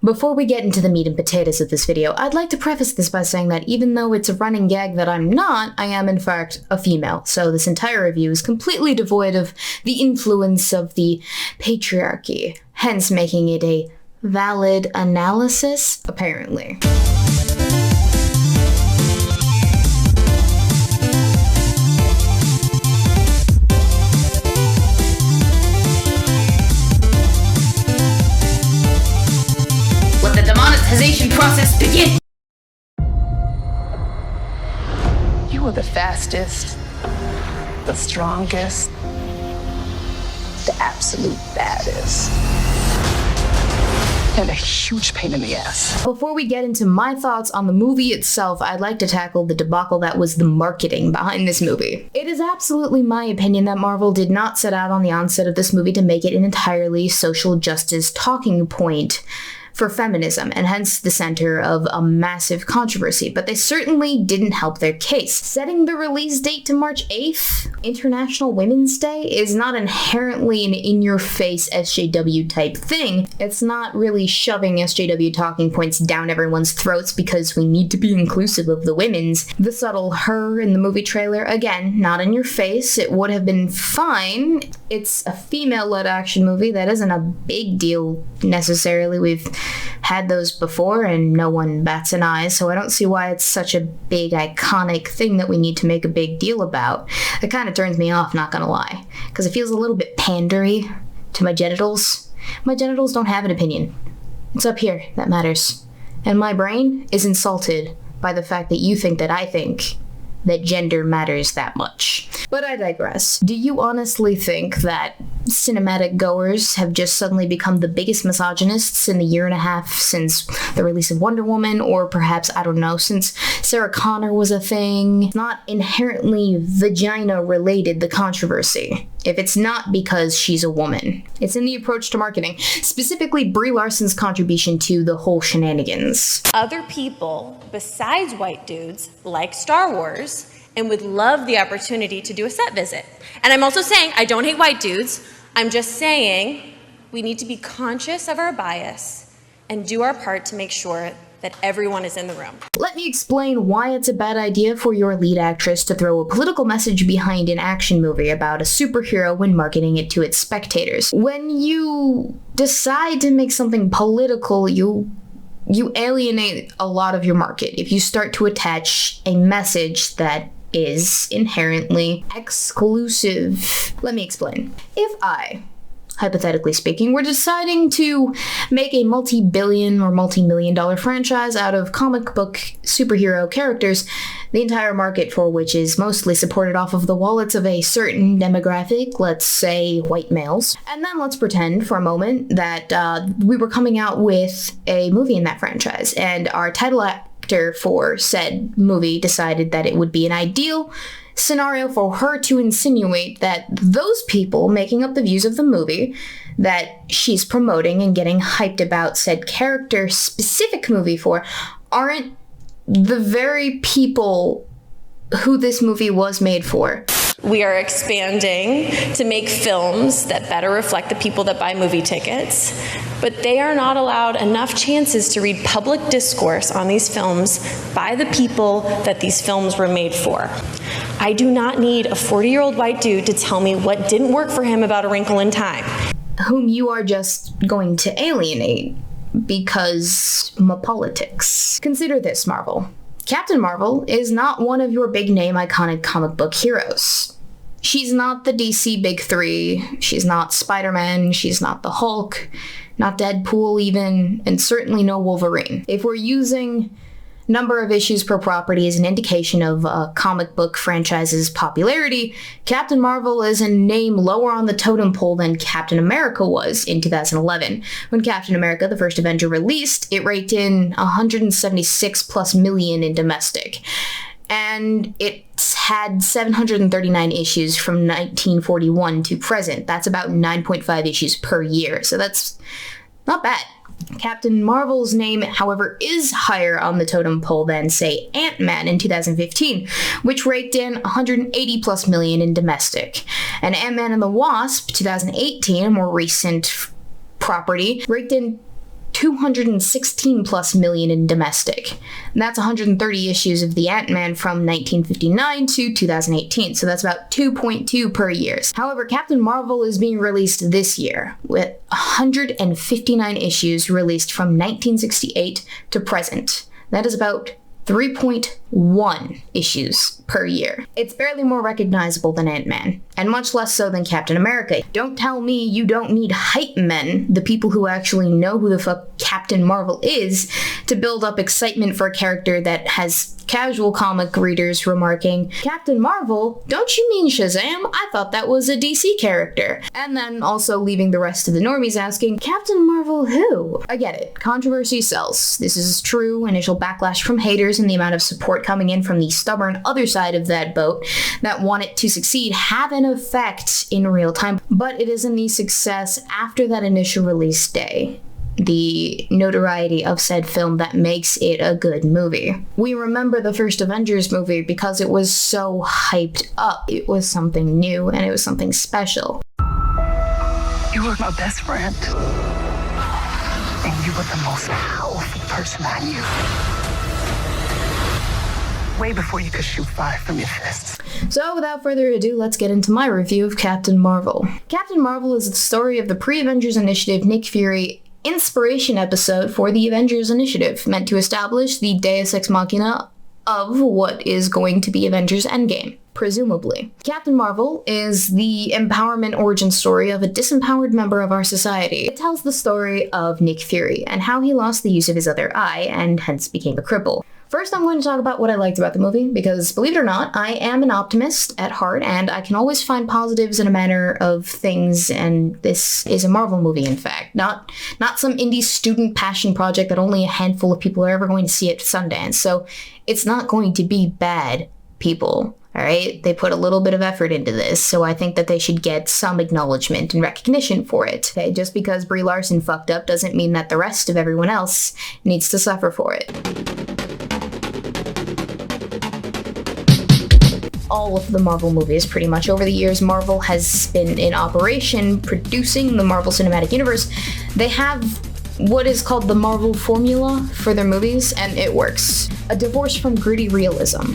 Before we get into the meat and potatoes of this video, I'd like to preface this by saying that even though it's a running gag that I'm not, I am in fact a female, so this entire review is completely devoid of the influence of the patriarchy, hence making it a valid analysis, apparently. Demonetization process begin! You are the fastest, the strongest, the absolute baddest, and a huge pain in the ass. Before we get into my thoughts on the movie itself, I'd like to tackle the debacle that was the marketing behind this movie. It is absolutely my opinion that Marvel did not set out on the onset of this movie to make it an entirely social justice talking point for feminism, and hence the center of a massive controversy, but they certainly didn't help their case. Setting the release date to March 8th, International Women's Day, is not inherently an in-your-face SJW type thing. It's not really shoving SJW talking points down everyone's throats because we need to be inclusive of the women's. The subtle her in the movie trailer, again, not in your face. It would have been fine. It's a female-led action movie that isn't a big deal necessarily. We've had those before and no one bats an eye, so I don't see why it's such a big iconic thing that we need to make a big deal about. It kind of turns me off, not gonna lie, because it feels a little bit pandery to my genitals. My genitals don't have an opinion. It's up here that matters. And my brain is insulted by the fact that you think that I think that gender matters that much. But I digress. Do you honestly think that cinematic goers have just suddenly become the biggest misogynists in the year and a half since the release of Wonder Woman, or perhaps, I don't know, since Sarah Connor was a thing? It's not inherently vagina related, the controversy, if it's not because she's a woman. It's in the approach to marketing, specifically Brie Larson's contribution to the whole shenanigans. Other people besides white dudes like Star Wars and would love the opportunity to do a set visit. And I'm also saying I don't hate white dudes. I'm just saying we need to be conscious of our bias and do our part to make sure that everyone is in the room. Let me explain why it's a bad idea for your lead actress to throw a political message behind an action movie about a superhero when marketing it to its spectators. When you decide to make something political, you alienate a lot of your market if you start to attach a message that is inherently exclusive. Let me explain. If I, hypothetically speaking, were deciding to make a multi-billion or multi-million-dollar franchise out of comic book superhero characters, the entire market for which is mostly supported off of the wallets of a certain demographic, let's say white males, and then let's pretend for a moment that we were coming out with a movie in that franchise, and our title actor for said movie decided that it would be an ideal scenario for her to insinuate that those people making up the views of the movie that she's promoting and getting hyped about said character specific movie for aren't the very people who this movie was made for. We are expanding to make films that better reflect the people that buy movie tickets, but they are not allowed enough chances to read public discourse on these films by the people that these films were made for. I do not need a 40-year-old white dude to tell me what didn't work for him about A Wrinkle in Time. Whom you are just going to alienate because politics. Consider this, Marvel. Captain Marvel is not one of your big-name iconic comic book heroes. She's not the DC Big Three, she's not Spider-Man, she's not the Hulk, not Deadpool even, and certainly no Wolverine. If we're using number of issues per property as an indication of a comic book franchise's popularity, Captain Marvel is a name lower on the totem pole than Captain America was in 2011. When Captain America, the first Avenger, released, it raked in 176+ million in domestic. And it's had 739 issues from 1941 to present. That's about 9.5 issues per year, so that's not bad. Captain Marvel's name, however, is higher on the totem pole than, say, Ant-Man in 2015, which raked in 180+ million in domestic. And Ant-Man and the Wasp, 2018, a more recent property, raked in 216 plus million in domestic. And that's 130 issues of the Ant-Man from 1959 to 2018, so that's about 2.2 per year. However, Captain Marvel is being released this year, with 159 issues released from 1968 to present. That is about 3.1 issues per year. It's barely more recognizable than Ant-Man, and much less so than Captain America. Don't tell me you don't need hype men, the people who actually know who the fuck Captain Marvel is, to build up excitement for a character that has casual comic readers remarking, "Captain Marvel? Don't you mean Shazam? I thought that was a DC character." And then also leaving the rest of the normies asking, "Captain Marvel who?" I get it. Controversy sells. This is true. Initial backlash from haters and the amount of support coming in from the stubborn other side of that boat that want it to succeed have an effect in real time. But it isn't the success after that initial release day, the notoriety of said film, that makes it a good movie. We remember the first Avengers movie because it was so hyped up. It was something new and it was something special. You were my best friend. And you were the most powerful person I knew. Way before you could shoot fire from your fists. So without further ado, let's get into my review of Captain Marvel. Captain Marvel is the story of the pre-Avengers Initiative Nick Fury inspiration episode for the Avengers Initiative, meant to establish the Deus Ex Machina of what is going to be Avengers Endgame, presumably. Captain Marvel is the empowerment origin story of a disempowered member of our society. It tells the story of Nick Fury and how he lost the use of his other eye and hence became a cripple. First, I'm going to talk about what I liked about the movie, because believe it or not, I am an optimist at heart, and I can always find positives in a manner of things, and this is a Marvel movie, in fact. Not some indie student passion project that only a handful of people are ever going to see at Sundance, so it's not going to be bad, people. Alright? They put a little bit of effort into this, so I think that they should get some acknowledgement and recognition for it. Okay? Just because Brie Larson fucked up doesn't mean that the rest of everyone else needs to suffer for it. All of the Marvel movies, pretty much. Over the years, Marvel has been in operation producing the Marvel Cinematic Universe. They have what is called the Marvel formula for their movies, and it works. A divorce from gritty realism.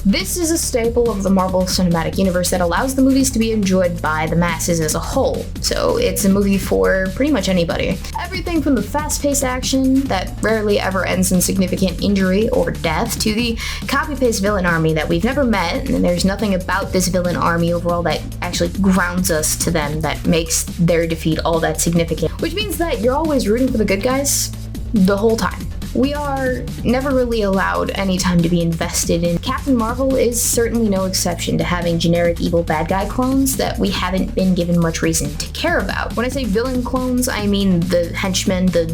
This is a staple of the Marvel Cinematic Universe that allows the movies to be enjoyed by the masses as a whole. So it's a movie for pretty much anybody. Everything from the fast-paced action that rarely ever ends in significant injury or death to the copy-paste villain army that we've never met, and there's nothing about this villain army overall that actually grounds us to them that makes their defeat all that significant. Which means that you're always rooting for the good guys the whole time. We are never really allowed any time to be invested in. Captain Marvel is certainly no exception to having generic evil bad guy clones that we haven't been given much reason to care about. When I say villain clones, I mean the henchmen, the,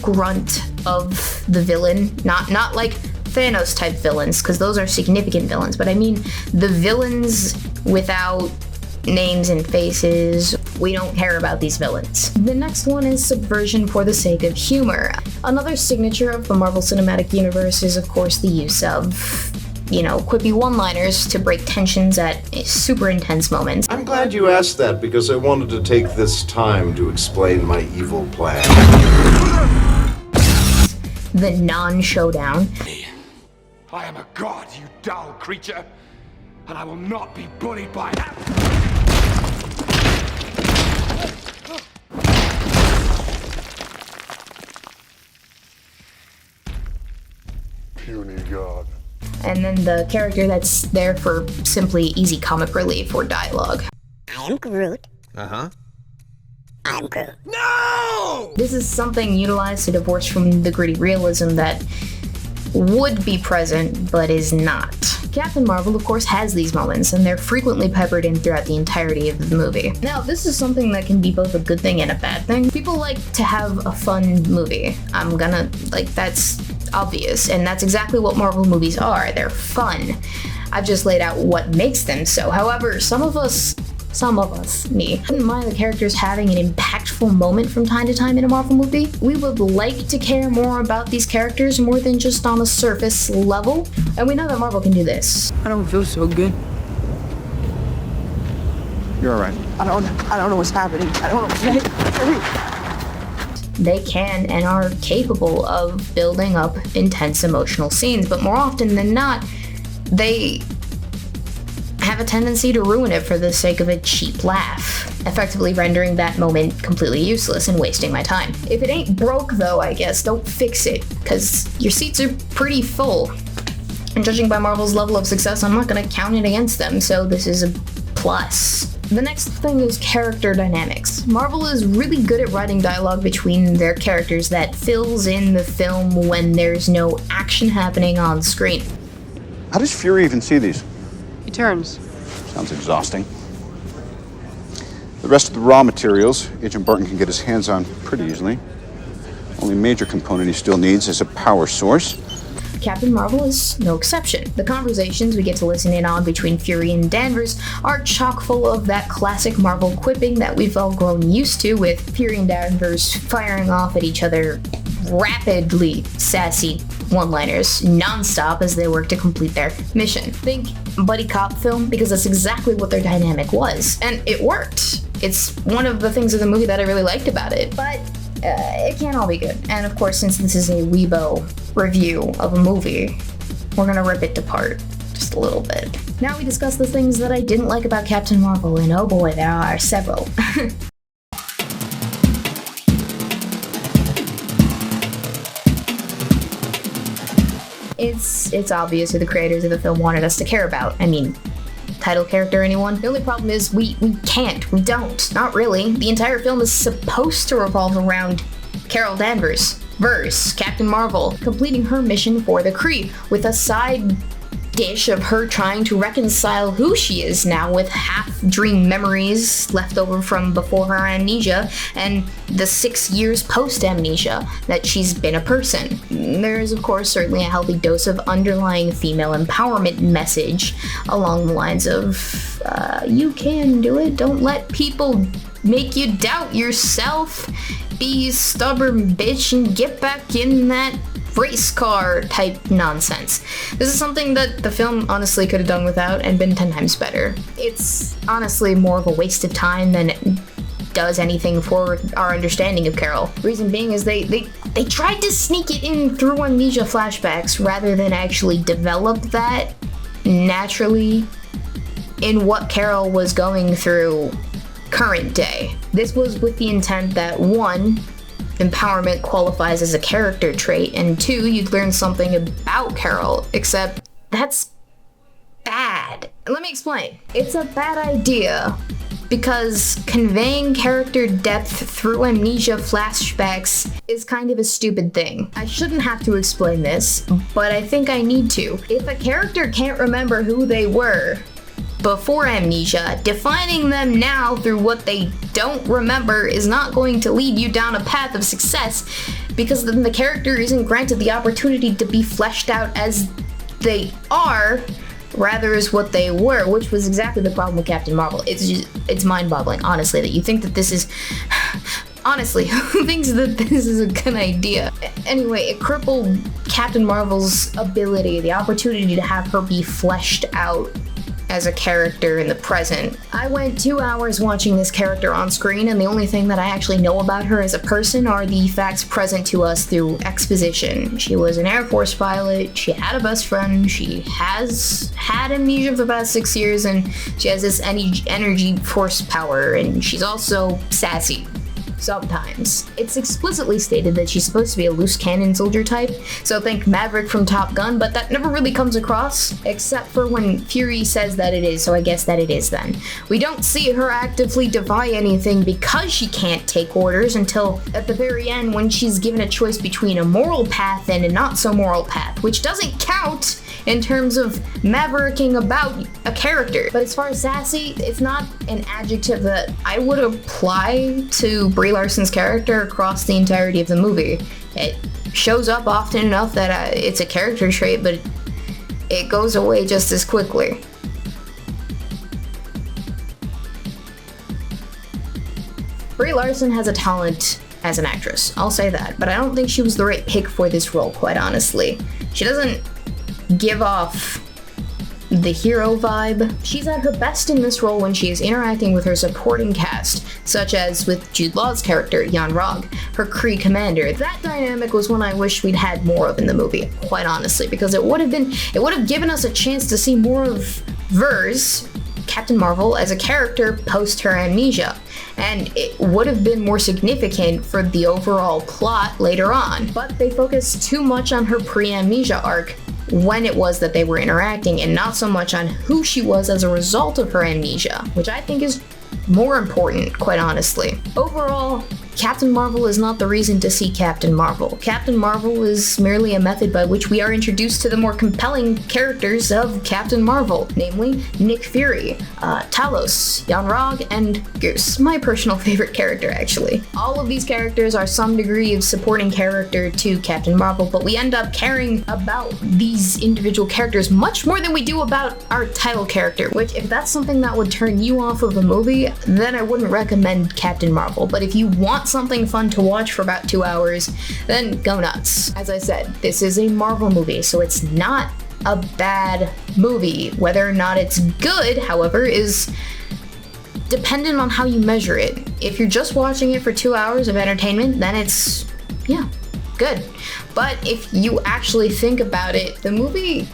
grunt of the villain. Not like Thanos type villains, because those are significant villains, but I mean the villains without names and faces. We don't care about these villains. The next one is subversion for the sake of humor. Another signature of the Marvel Cinematic Universe is, of course, the use of, quippy one-liners to break tensions at super intense moments. I'm glad you asked that, because I wanted to take this time to explain my evil plan. The non-showdown. I am a god, you dull creature, and I will not be bullied by that. Puny god. And then the character that's there for simply easy comic relief or dialogue. I am Groot. Uh-huh. I'm Groot. No! This is something utilized to divorce from the gritty realism that would be present, but is not. Captain Marvel, of course, has these moments, and they're frequently peppered in throughout the entirety of the movie. Now, this is something that can be both a good thing and a bad thing. People like to have a fun movie. That's obvious, and that's exactly what Marvel movies are. They're fun. I've just laid out what makes them so. However, some of us, me, wouldn't mind the characters having an impactful moment from time to time in a Marvel movie. We would like to care more about these characters more than just on a surface level, and we know that Marvel can do this. I don't feel so good. You're all right. I don't know what's happening. I don't know. they can and are capable of building up intense emotional scenes, but more often than not, they have a tendency to ruin it for the sake of a cheap laugh, effectively rendering that moment completely useless and wasting my time. If it ain't broke though, I guess, don't fix it, because your seats are pretty full. And judging by Marvel's level of success, I'm not gonna count it against them, so this is a plus. The next thing is character dynamics. Marvel is really good at writing dialogue between their characters that fills in the film when there's no action happening on screen. How does Fury even see these? He turns. Sounds exhausting. The rest of the raw materials, Agent Barton can get his hands on pretty easily. Only major component he still needs is a power source. Captain Marvel is no exception. The conversations we get to listen in on between Fury and Danvers are chock full of that classic Marvel quipping that we've all grown used to, with Fury and Danvers firing off at each other rapidly sassy one-liners non-stop as they work to complete their mission. Think buddy cop film, because that's exactly what their dynamic was, and it worked. It's one of the things of the movie that I really liked about it, but it can't all be good. And of course, since this is a Weebo review of a movie, we're gonna rip it apart just a little bit. Now we discuss the things that I didn't like about Captain Marvel, and oh boy, there are several. It's obvious who the creators of the film wanted us to care about. I mean, title character, anyone? The only problem is we don't. Not really. The entire film is supposed to revolve around Carol Danvers, Captain Marvel, completing her mission for the Kree, with a side dish of her trying to reconcile who she is now with half-dream memories left over from before her amnesia and the 6 years post-amnesia that she's been a person. There is, of course, certainly a healthy dose of underlying female empowerment message along the lines of, you can do it, don't let people make you doubt yourself, be a stubborn bitch and get back in that race car type nonsense. This is something that the film honestly could have done without and been 10 times better. It's honestly more of a waste of time than it does anything for our understanding of Carol. Reason being is they tried to sneak it in through amnesia flashbacks rather than actually develop that naturally in what Carol was going through current day. This was with the intent that, one, empowerment qualifies as a character trait, and two, you'd learn something about Carol, except that's bad. Let me explain. It's a bad idea because conveying character depth through amnesia flashbacks is kind of a stupid thing. I shouldn't have to explain this, but I think I need to. If a character can't remember who they were before amnesia, defining them now through what they don't remember is not going to lead you down a path of success, because then the character isn't granted the opportunity to be fleshed out as they are, rather as what they were, which was exactly the problem with Captain Marvel. It's mind-boggling, honestly, that you think that this is... Honestly, who thinks that this is a good idea? Anyway, it crippled Captain Marvel's ability, the opportunity to have her be fleshed out as a character in the present. I went 2 hours watching this character on screen, and the only thing that I actually know about her as a person are the facts present to us through exposition. She was an Air Force pilot, she had a best friend, she has had amnesia for the past 6 years, and she has this energy force power, and she's also sassy. Sometimes. It's explicitly stated that she's supposed to be a loose cannon soldier type, so think Maverick from Top Gun, but that never really comes across, except for when Fury says that it is, so I guess that it is then. We don't see her actively defy anything because she can't take orders until at the very end when she's given a choice between a moral path and a not so moral path, which doesn't count in terms of mavericking about a character. But as far as sassy, it's not an adjective that I would apply to Brie Larson's character across the entirety of the movie. It shows up often enough that it's a character trait, but it goes away just as quickly. Brie Larson has a talent as an actress, I'll say that, but I don't think she was the right pick for this role, quite honestly. She doesn't give off the hero vibe. She's at her best in this role when she is interacting with her supporting cast, such as with Jude Law's character, Jan Rog, her Kree commander. That dynamic was one I wish we'd had more of in the movie, quite honestly, because it would have given us a chance to see more of Vers, Captain Marvel, as a character post her amnesia, and it would have been more significant for the overall plot later on. But they focused too much on her pre-amnesia arc when it was that they were interacting, and not so much on who she was as a result of her amnesia, which I think is more important, quite honestly. Overall, Captain Marvel is not the reason to see Captain Marvel. Captain Marvel is merely a method by which we are introduced to the more compelling characters of Captain Marvel, namely Nick Fury, Talos, Jan Rog, and Goose, my personal favorite character actually. All of these characters are some degree of supporting character to Captain Marvel, but we end up caring about these individual characters much more than we do about our title character, which if that's something that would turn you off of a movie, then I wouldn't recommend Captain Marvel. But if you want something fun to watch for about 2 hours, then go nuts. As I said, this is a Marvel movie, so it's not a bad movie. Whether or not it's good, however, is dependent on how you measure it. If you're just watching it for 2 hours of entertainment, then it's, yeah, good. But if you actually think about it, the movie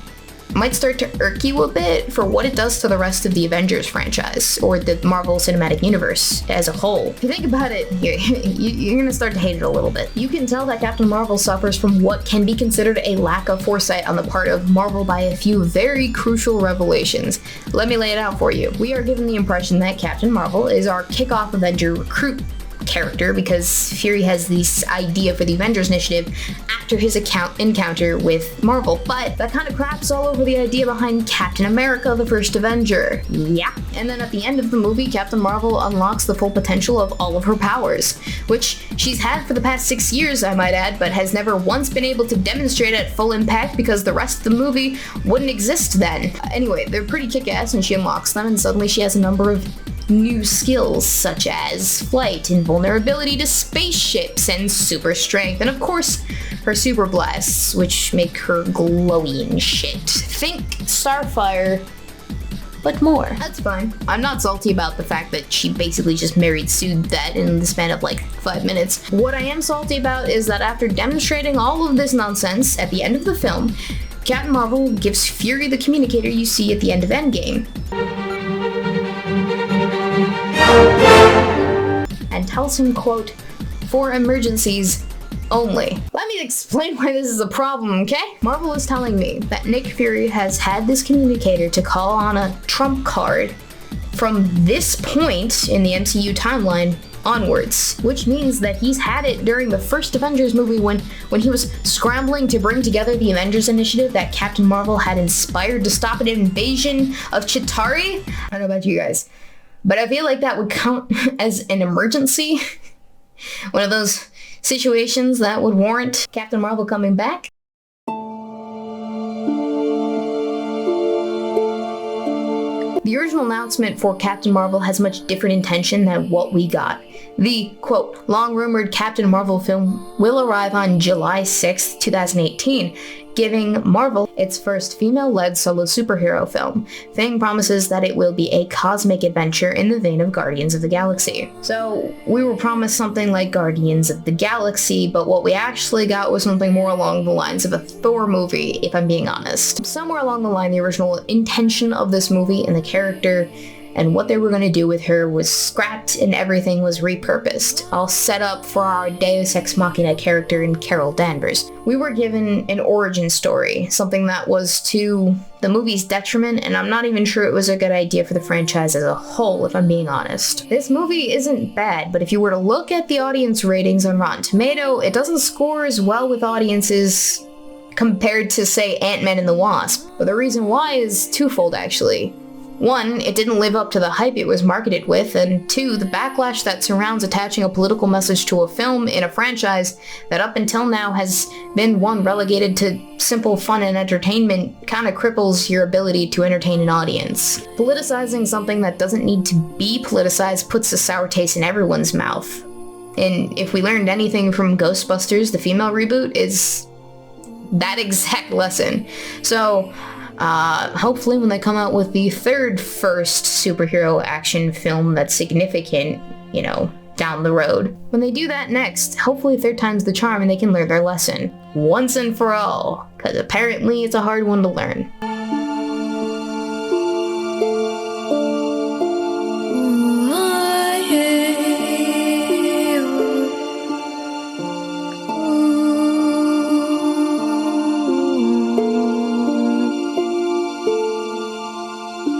might start to irk you a bit for what it does to the rest of the Avengers franchise, or the Marvel Cinematic Universe as a whole. If you think about it, you're gonna start to hate it a little bit. You can tell that Captain Marvel suffers from what can be considered a lack of foresight on the part of Marvel by a few very crucial revelations. Let me lay it out for you. We are given the impression that Captain Marvel is our kickoff Avenger recruit character because Fury has this idea for the Avengers initiative after his encounter with Marvel, but that kind of craps all over the idea behind Captain America, the first Avenger. Yeah. And then at the end of the movie, Captain Marvel unlocks the full potential of all of her powers, which she's had for the past 6 years, I might add, but has never once been able to demonstrate at full impact because the rest of the movie wouldn't exist then. Anyway, they're pretty kick-ass and she unlocks them, and suddenly she has a number of new skills such as flight, invulnerability to spaceships, and super strength, and of course her super blasts, which make her glowy and shit. Think Starfire, but more. That's fine. I'm not salty about the fact that she basically just married Sue that in the span of like 5 minutes. What I am salty about is that after demonstrating all of this nonsense at the end of the film, Captain Marvel gives Fury the communicator you see at the end of Endgame, and tells him, quote, "for emergencies only." Let me explain why this is a problem, okay? Marvel is telling me that Nick Fury has had this communicator to call on a trump card from this point in the MCU timeline onwards, which means that he's had it during the first Avengers movie when he was scrambling to bring together the Avengers initiative that Captain Marvel had inspired to stop an invasion of Chitauri. I don't know about you guys, but I feel like that would count as an emergency. One of those situations that would warrant Captain Marvel coming back. The original announcement for Captain Marvel has much different intention than what we got. The, quote, long-rumored Captain Marvel film will arrive on July 6th, 2018, giving Marvel its first female-led solo superhero film. Fang promises that it will be a cosmic adventure in the vein of Guardians of the Galaxy. So, we were promised something like Guardians of the Galaxy, but what we actually got was something more along the lines of a Thor movie, if I'm being honest. Somewhere along the line, the original intention of this movie and the character and what they were going to do with her was scrapped and everything was repurposed, all set up for our Deus Ex Machina character in Carol Danvers. We were given an origin story, something that was to the movie's detriment, and I'm not even sure it was a good idea for the franchise as a whole, if I'm being honest. This movie isn't bad, but if you were to look at the audience ratings on Rotten Tomato, it doesn't score as well with audiences compared to, say, Ant-Man and the Wasp. But the reason why is twofold, actually. One, it didn't live up to the hype it was marketed with, and two, the backlash that surrounds attaching a political message to a film in a franchise that up until now has been one relegated to simple fun and entertainment kind of cripples your ability to entertain an audience. Politicizing something that doesn't need to be politicized puts a sour taste in everyone's mouth. And if we learned anything from Ghostbusters, the female reboot, is that exact lesson. So, Hopefully when they come out with the first superhero action film that's significant, down the road. When they do that next, hopefully third time's the charm and they can learn their lesson. Once and for all, because apparently it's a hard one to learn.